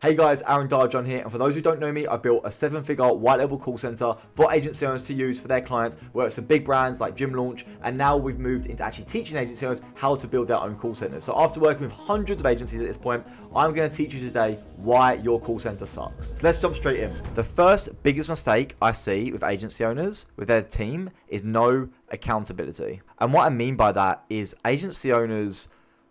Hey guys, Arin Darcan here, and for those who don't know me, I've built a 7-figure white label call center for agency owners to use for their clients, where it's some big brands like Gym Launch, and now we've moved into actually teaching agency owners how to build their own call centers. So after working with hundreds of agencies at this point, I'm going to teach you today why your call center sucks. So let's jump straight in. The first biggest mistake I see with agency owners, with their team, is no accountability. And what I mean by that is agency owners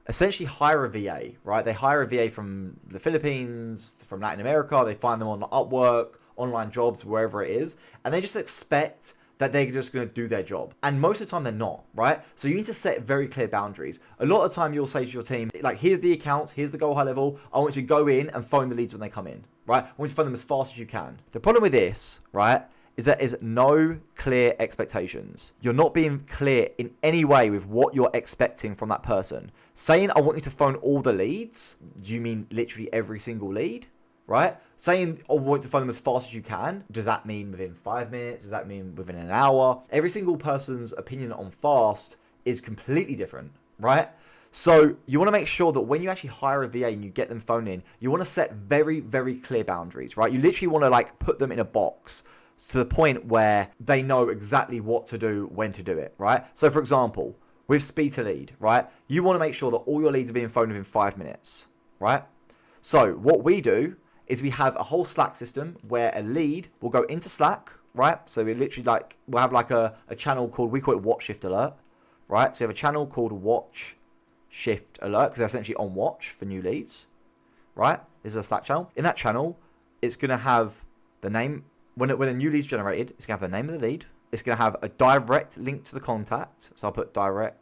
essentially hire a VA, right? They hire a VA from the Philippines, from Latin America. They find them on Upwork, online jobs, wherever it is. And they just expect that they're just going to do their job. And most of the time they're not, right? So you need to set very clear boundaries. A lot of the time you'll say to your team, like, here's the accounts, here's the goal high level. I want you to go in and phone the leads when they come in, right? I want you to phone them as fast as you can. The problem with this, right, is that there's no clear expectations. You're not being clear in any way with what you're expecting from that person. Saying, I want you to phone all the leads, do you mean literally every single lead, right? Saying, I want you to phone them as fast as you can, does that mean within 5 minutes? Does that mean within an hour? Every single person's opinion on fast is completely different, right? So you want to make sure that when you actually hire a VA and you get them phoned in, you want to set very, very clear boundaries, right? You literally want to like put them in a box to the point where they know exactly what to do, when to do it, right? So for example, with speed to lead, right? You want to make sure that all your leads are being phoned within 5 minutes, right? So what we do is we have a whole Slack system where a lead will go into Slack, right? So we literally we'll have like a channel called, we call it Watch Shift Alert, right? So we have a channel called Watch Shift Alert because they're essentially on watch for new leads, right? This is a Slack channel. In that channel, it's going to have the name. When a new lead's generated, it's going to have the name of the lead. It's going to have a direct link to the contact. So I'll put direct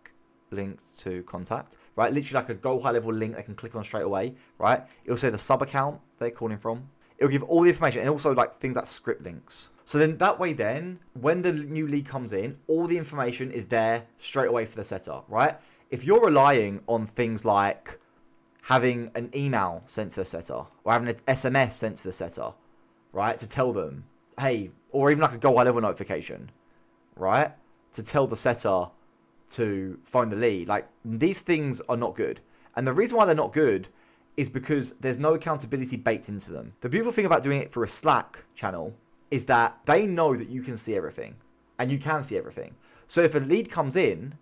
link to contact, right? Literally like a go high level link they can click on straight away, right? It'll say the sub account they're calling from. It'll give all the information and also like things like script links. So then that way then, when the new lead comes in, all the information is there straight away for the setter, right? If you're relying on things like having an email sent to the setter or having an SMS sent to the setter, right? To tell them, hey, or even like a go high level notification, right? To tell the setter to phone the lead. Like, these things are not good. And the reason why they're not good is because there's no accountability baked into them. The beautiful thing about doing it through a Slack channel is that they know that you can see everything and you can see everything. So if a lead comes in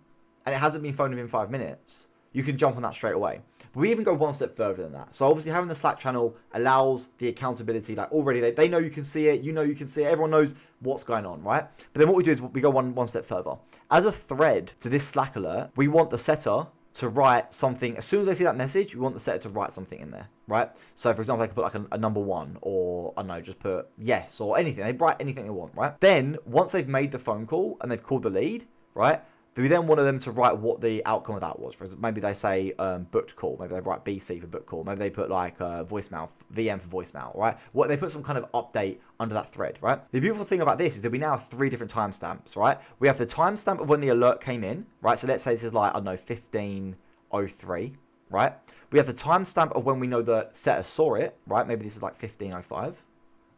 and it hasn't been phoned within 5 minutes, you can jump on that straight away. But we even go one step further than that. So obviously having the Slack channel allows the accountability. Like already they know you can see it, you know you can see it, everyone knows what's going on, right? But then what we do is we go one step further. As a thread to this Slack alert, we want the setter to write something. As soon as they see that message, we want the setter to write something in there, right? So for example, they could put like a number 1 or I don't know, just put yes or anything. They write anything they want, right? Then once they've made the phone call and they've called the lead, right? We then wanted them to write what the outcome of that was. For example, maybe they say booked call. Maybe they write BC for booked call. Maybe they put like voicemail, VM for voicemail, right? What they put some kind of update under that thread, right? The beautiful thing about this is that we now have 3 different timestamps, right? We have the timestamp of when the alert came in, right? So let's say this is like, I don't know, 15:03, right? We have the timestamp of when we know the setter saw it, right? Maybe this is like 15:05.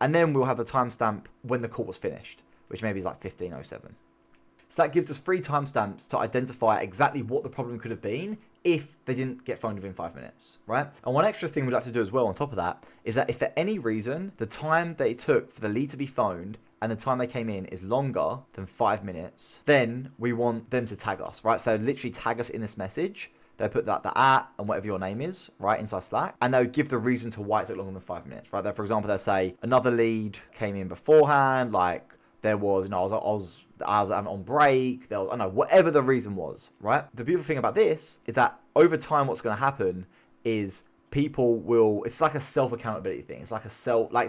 And then we'll have the timestamp when the call was finished, which maybe is like 15:07. So that gives us 3 timestamps to identify exactly what the problem could have been if they didn't get phoned within 5 minutes, right? And one extra thing we'd like to do as well on top of that is that if for any reason the time that it took for the lead to be phoned and the time they came in is longer than 5 minutes, then we want them to tag us, right? So they'll literally tag us in this message. They'll put that the and whatever your name is, right, inside Slack. And they'll give the reason to why it took longer than 5 minutes, right? For example, they'll say another lead came in beforehand, like there was, I was on break, I don't know, whatever the reason was, right? The beautiful thing about this is that over time, what's going to happen is people will, it's like a self-accountability thing. It's like it's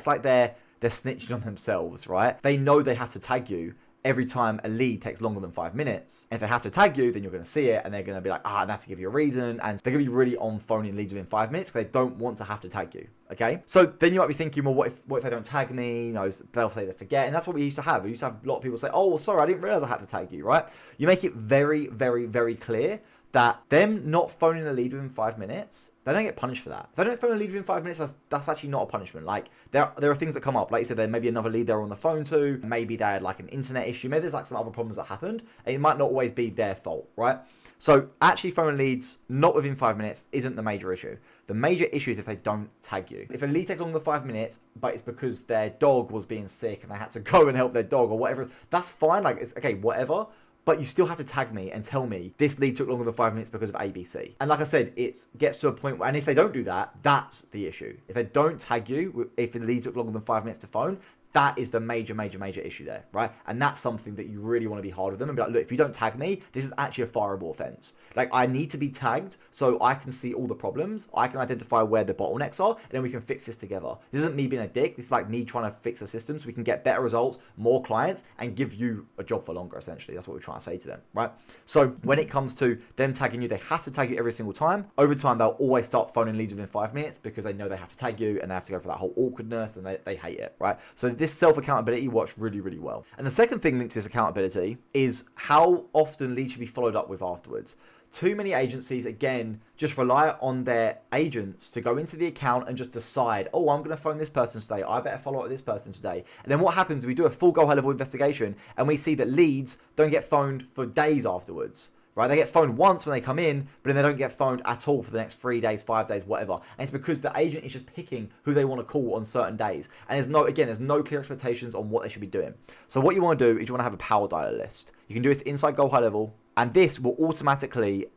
like they're snitching on themselves, right? They know they have to tag you every time a lead takes longer than 5 minutes. And if they have to tag you, then you're going to see it and they're going to be like, I have to give you a reason. And they're going to be really on phoning leads within 5 minutes because they don't want to have to tag you. Okay. So then you might be thinking, well, what if they don't tag me? You know, they'll say they forget. And that's what we used to have. We used to have a lot of people say, oh, well, sorry, I didn't realize I had to tag you, right? You make it very, very, very clear that them not phoning a lead within 5 minutes, they don't get punished for that. If they don't phone a lead within 5 minutes, that's actually not a punishment. Like, there are things that come up. Like you said, there may be another lead they're on the phone to. Maybe they had like an internet issue. Maybe there's like some other problems that happened. And it might not always be their fault, right? So actually phoning leads not within 5 minutes isn't the major issue. The major issue is if they don't tag you. If a lead takes longer than 5 minutes, but it's because their dog was being sick and they had to go and help their dog or whatever, that's fine. Like, it's okay, whatever. But you still have to tag me and tell me this lead took longer than 5 minutes because of ABC. And like I said, it gets to a point where, and if they don't do that, that's the issue. If they don't tag you, if the lead took longer than 5 minutes to phone, that is the major issue there, right? And that's something that you really want to be hard with them and be like, look, if you don't tag me, this is actually a fireable offense. Like, I need to be tagged so I can see all the problems. I can identify where the bottlenecks are, and then we can fix this together. This isn't me being a dick. This is like me trying to fix a system so we can get better results, more clients, and give you a job for longer, essentially. That's what we're trying to say to them, right? So when it comes to them tagging you, they have to tag you every single time. Over time, they'll always start phoning leads within 5 minutes because they know they have to tag you and they have to go for that whole awkwardness, and they hate it, right? So this self-accountability works really well. And the second thing linked to this accountability is how often leads should be followed up with afterwards. Too many agencies, again, just rely on their agents to go into the account and just decide, oh, I'm going to phone this person today. I better follow up with this person today. And then what happens is we do a full go high level investigation and we see that leads don't get phoned for days afterwards. Right, they get phoned once when they come in, but then they don't get phoned at all for the next 3 days, 5 days, whatever. And it's because the agent is just picking who they want to call on certain days. And there's no clear expectations on what they should be doing. So what you want to do is you want to have a power dialer list. You can do this inside Go High Level, and this will automatically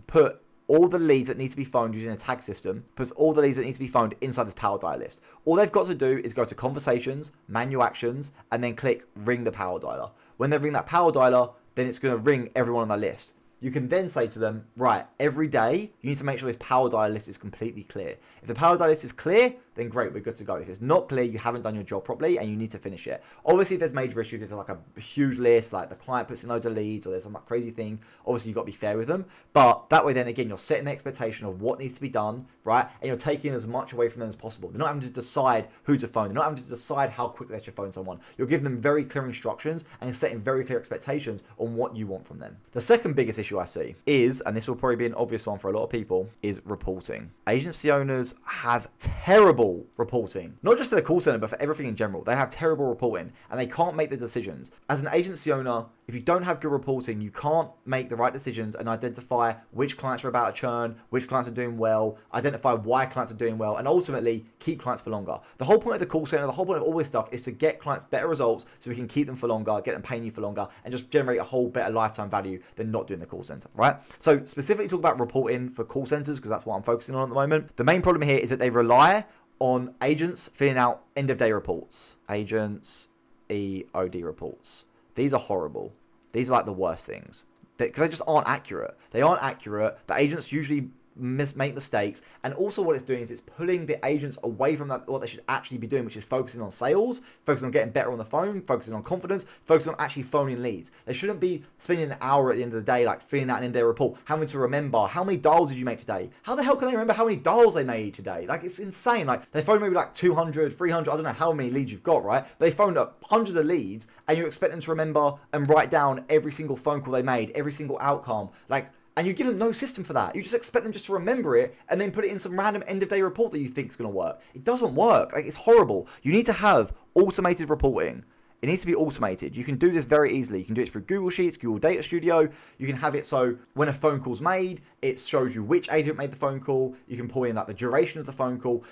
put all the leads that need to be phoned using a tag system, puts all the leads that need to be phoned inside this power dialer list. All they've got to do is go to conversations, manual actions, and then click ring the power dialer. When they ring that power dialer, then it's going to ring everyone on that list. You can then say to them, right, every day, you need to make sure this power dialer list is completely clear. If the power dialer list is clear, then great, we're good to go. If it's not clear, you haven't done your job properly and you need to finish it. Obviously, if there's major issues, if there's like a huge list, like the client puts in loads of leads or there's some like crazy thing, obviously you've got to be fair with them. But that way then, again, you're setting the expectation of what needs to be done, right? And you're taking as much away from them as possible. They're not having to decide who to phone. They're not having to decide how quickly they should phone someone. You're giving them very clear instructions and you're setting very clear expectations on what you want from them. The second biggest issue I see is, and this will probably be an obvious one for a lot of people, is reporting. Agency owners have terrible reporting. Not just for the call center, but for everything in general. They have terrible reporting and they can't make the decisions. As an agency owner, if you don't have good reporting, you can't make the right decisions and identify which clients are about to churn, which clients are doing well, identify why clients are doing well, and ultimately keep clients for longer. The whole point of the call center, the whole point of all this stuff is to get clients better results so we can keep them for longer, get them paying you for longer, and just generate a whole better lifetime value than not doing the call center, right? So specifically talk about reporting for call centers because that's what I'm focusing on at the moment. The main problem here is that they rely on agents filling out end of day reports. Agents EOD reports. These are horrible. These are like the worst things because they just aren't accurate. They aren't accurate. The agents usually make mistakes, and also what it's doing is it's pulling the agents away from that what they should actually be doing, which is focusing on sales, focusing on getting better on the phone, focusing on confidence, focusing on actually phoning leads. They shouldn't be spending an hour at the end of the day like filling out an end-of-day report, having to remember how many dials did you make today. How the hell can they remember how many dials they made today? Like, it's insane. Like, they phoned maybe like 200, 300, I don't know how many leads you've got, right? But they phoned up hundreds of leads and you expect them to remember and write down every single phone call they made, every single outcome. Like, and you give them no system for that. You just expect them just to remember it and then put it in some random end-of-day report that you think is going to work. It doesn't work. Like, it's horrible. You need to have automated reporting. It needs to be automated. You can do this very easily. You can do it through Google Sheets, Google Data Studio. You can have it so when a phone call's made, it shows you which agent made the phone call. You can pull in like the duration of the phone call,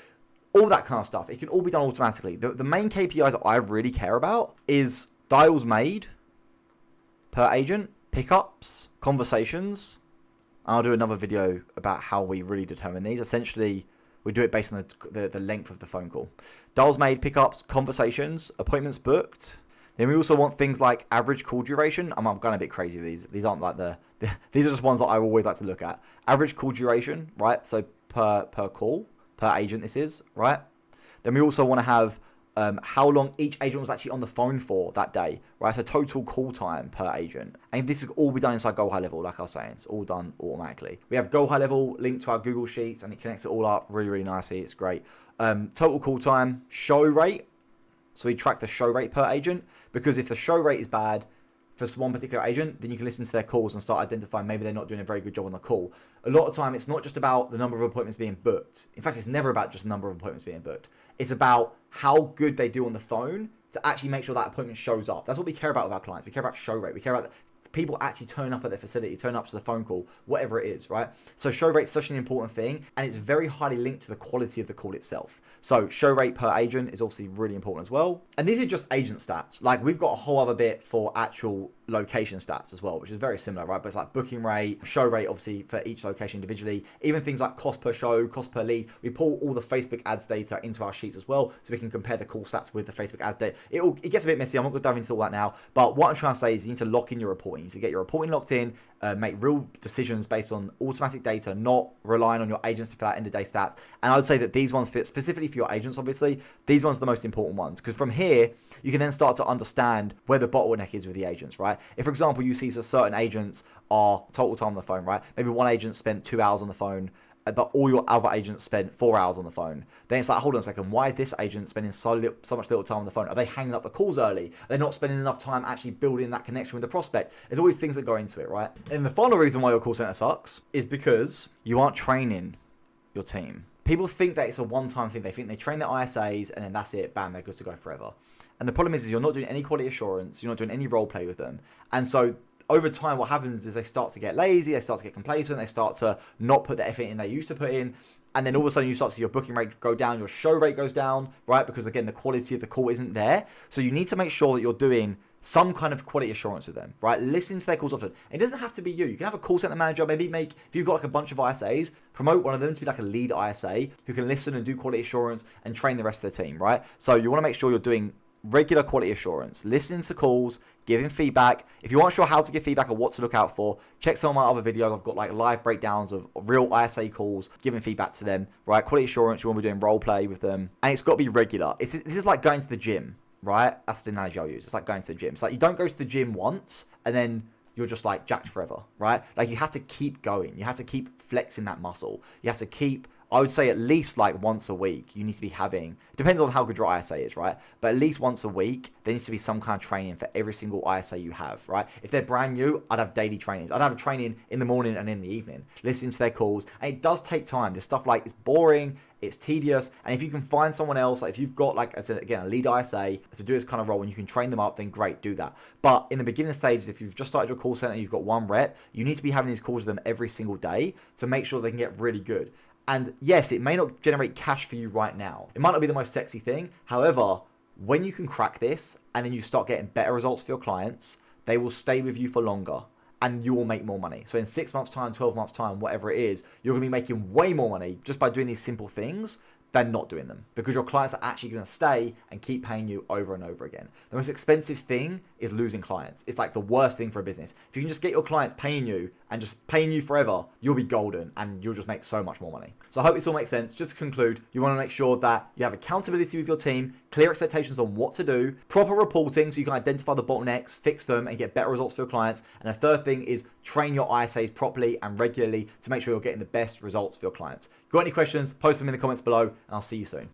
all that kind of stuff. It can all be done automatically. The main KPIs that I really care about is dials made per agent, pickups, conversations. I'll do another video about how we really determine these. Essentially, we do it based on the length of the phone call. Dials made, pickups, conversations, appointments booked. Then we also want things like average call duration. I'm going a bit crazy with these. These aren't like these are just ones that I always like to look at. Average call duration, right? So per call, per agent this is, right? Then we also want to have how long each agent was actually on the phone for that day, right? So total call time per agent. And this will all be done inside Go High Level, like I was saying. It's all done automatically. We have Go High Level linked to our Google Sheets and it connects it all up really, really nicely. It's great. Total call time, show rate. So we track the show rate per agent because if the show rate is bad, for one particular agent, then you can listen to their calls and start identifying maybe they're not doing a very good job on the call. A lot of time, it's not just about the number of appointments being booked. In fact, it's never about just the number of appointments being booked. It's about how good they do on the phone to actually make sure that appointment shows up. That's what we care about with our clients. We care about show rate. We care about people actually turn up at their facility, turn up to the phone call, whatever it is, right? So show rate is such an important thing, and it's very highly linked to the quality of the call itself. So show rate per agent is obviously really important as well. And these are just agent stats. Like, we've got a whole other bit for actual location stats as well, which is very similar, right? But it's like booking rate, show rate, obviously, for each location individually. Even things like cost per show, cost per lead. We pull all the Facebook ads data into our sheets as well, so we can compare the call stats with the Facebook ads data. It gets a bit messy. I'm not going to dive into all that now. But what I'm trying to say is you need to lock in your reporting. You need to get your reporting locked in, make real decisions based on automatic data, not relying on your agents to fill out end-of-day stats. And I would say that these ones fit specifically for your agents, obviously. These ones are the most important ones, because from here, you can then start to understand where the bottleneck is with the agents, right? If, for example, you see certain agents are total time on the phone, right? Maybe one agent spent 2 hours on the phone, but all your other agents spent 4 hours on the phone. Then it's like, hold on a second, why is this agent spending so much little time on the phone? Are they hanging up the calls early? They're not spending enough time actually building that connection with the prospect. There's always things that go into it, right? And the final reason why your call center sucks is because you aren't training your team. People think that it's a one-time thing. They think they train their ISAs and then that's it, bam, they're good to go forever. And the problem is you're not doing any quality assurance, you're not doing any role play with them. And so over time, what happens is they start to get lazy, they start to get complacent, they start to not put the effort in they used to put in. And then all of a sudden you start to see your booking rate go down, your show rate goes down, right? Because again, the quality of the call isn't there. So you need to make sure that you're doing some kind of quality assurance with them, right? Listen to their calls often. It doesn't have to be you. You can have a call center manager, maybe if you've got like a bunch of ISAs, promote one of them to be like a lead ISA who can listen and do quality assurance and train the rest of the team, right? So you want to make sure you're doing regular quality assurance, listening to calls, giving feedback. If you aren't sure how to give feedback or what to look out for, check some of my other videos. I've got like live breakdowns of real ISA calls, giving feedback to them, right? Quality assurance, you want to be doing role play with them. And it's got to be regular. This is like going to the gym, right? That's the analogy I'll use. It's like going to the gym. It's like you don't go to the gym once and then you're just like jacked forever, right? Like you have to keep going. You have to keep flexing that muscle. You have to keep, I would say at least like once a week, you need to be having, depends on how good your ISA is, right? But at least once a week, there needs to be some kind of training for every single ISA you have, right? If they're brand new, I'd have daily trainings. I'd have a training in the morning and in the evening, listening to their calls. And it does take time. There's stuff like, it's boring, it's tedious. And if you can find someone else, like if you've got like, I said, again, a lead ISA to do this kind of role and you can train them up, then great, do that. But in the beginning stages, if you've just started your call center and you've got one rep, you need to be having these calls with them every single day to make sure they can get really good. And yes, it may not generate cash for you right now. It might not be the most sexy thing. However, when you can crack this and then you start getting better results for your clients, they will stay with you for longer and you will make more money. So in 6 months time, 12 months time, whatever it is, you're gonna be making way more money just by doing these simple things than not doing them, because your clients are actually going to stay and keep paying you over and over again. The most expensive thing is losing clients. It's like the worst thing for a business. If you can just get your clients paying you and just paying you forever, you'll be golden and you'll just make so much more money. So I hope this all makes sense. Just to conclude, you want to make sure that you have accountability with your team, clear expectations on what to do, proper reporting so you can identify the bottlenecks, fix them, and get better results for your clients. And the third thing is train your ISAs properly and regularly to make sure you're getting the best results for your clients. Got any questions, post them in the comments below, and I'll see you soon.